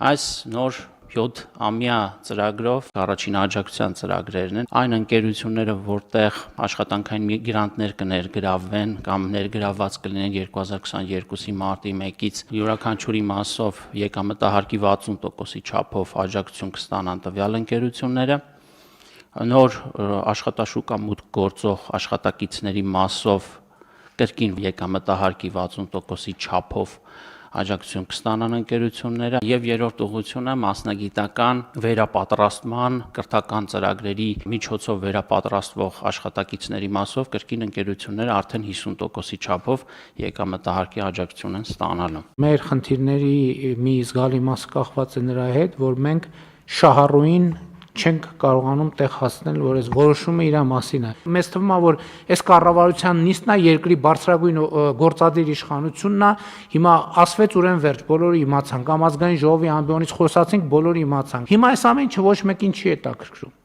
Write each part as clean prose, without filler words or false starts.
Այս նոր 7-ամյա ծրագրով առաջին աջակցության ծրագրերն են այն ընկերությունները, որտեղ աշխատանքային միգրանտներ կներգրավվեն կամ ներգրավված կլինեն 2022-ի մարտի 1-ից յուրաքանչյուրի մասով եկամտահարկի 60%-ի չափով աջակցություն կստանան տվյալ ընկերությունները, նոր աշխատաշուկա մուտք գործող աշխատակիցների մասով կրկին եկամտահարկի 60%-ի չափով աջակցություն կստանան ընկերությունները եւ երրորդ ուղղությունը մասնագիտական վերապատրաստման կրթական ծրագրերի միջոցով վերապատրաստվող աշխատակիցների մասով կրկին ընկերությունները արդեն 50%-ի չափով եկամտահարկի աջակցություն են ստանալու։ Մեր խնդիրների մի զգալի մասը կախված է նրա հետ, որ մենք շահառուին չենք կարողանում տեղ հասնել, որ այս որոշումը իր մասին է։ Մեզ թվում է, որ այս կառավարության նիստն է երկրի բարձրագույն գործադիր իշխանությունն է, հիմա ասվեց ուրեմն վերջ, բոլորը իմացան, կամ ազգային ժողովի ամբիոնից խոսացինք, բոլորը իմացան։ Հիմա այս ամեն ինչը ոչ մեկին չի հետաքրքրում։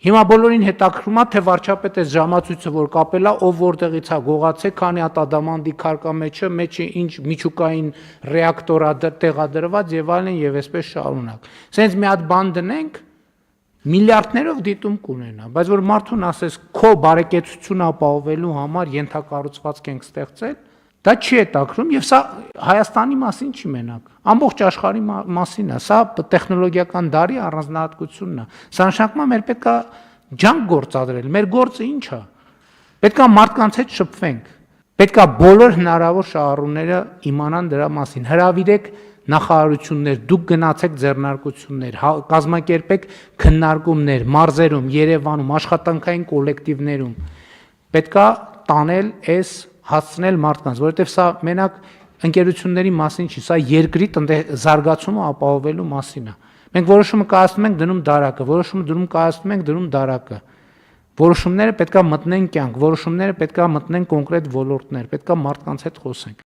Հիմա բոլորին հետաքրքրում է, թե վարչապետ այս ժամացույցը որ կապել է, ով որտեղից է գողացել, քանի հատ ադամանդի քարկա մեջը ինչ միջուկային ռեակտոր է տեղադրված եւ այլն եւ այսպես շարունակ։ Սենց մի հատ բան դնենք, միլիարդներով դիտում կունենա, բայց որ մարդուն ասես քո բարեկեցությունը ապահովելու համար ենթակառուցվածք ենք ստեղծել, դա չի հետաքրում եւ սա Հայաստանի մասին չի մենակ, ամբողջ աշխարհի մասին է, սա տեխնոլոգիական դարի առանձնահատկությունն է, սա նշանակում է մեր պետքա ջանք գործադրել, մեր գործը ինչ է, պետքա մարդկանց հետ շփվենք, պետքա բոլոր հնարավոր շահառուները իմանան դրա մասին, հրավիրեք նախարարություններ, դուք գնացեք ձեռնարկություններ, կազմակերպեք քննարկումներ մարզերում, Երևանում, աշխատանքային կոլեկտիվներում, պետքա տանել այս հասցնել մարդկանց, որովհետև սա մենակ ընկերությունների մասին չի, սա երկրի զարգացումը ապահովելու մասին է։ Մենք որոշումը կայացնում ենք դնում դարակը, որոշումը կայացնում ենք դնում դարակը։ Որոշումները պետքա մտնեն կյանք, որոշումները պետքա մտնեն կոնկրետ ոլորտներ, պետքա մարդկանց հետ խոսենք։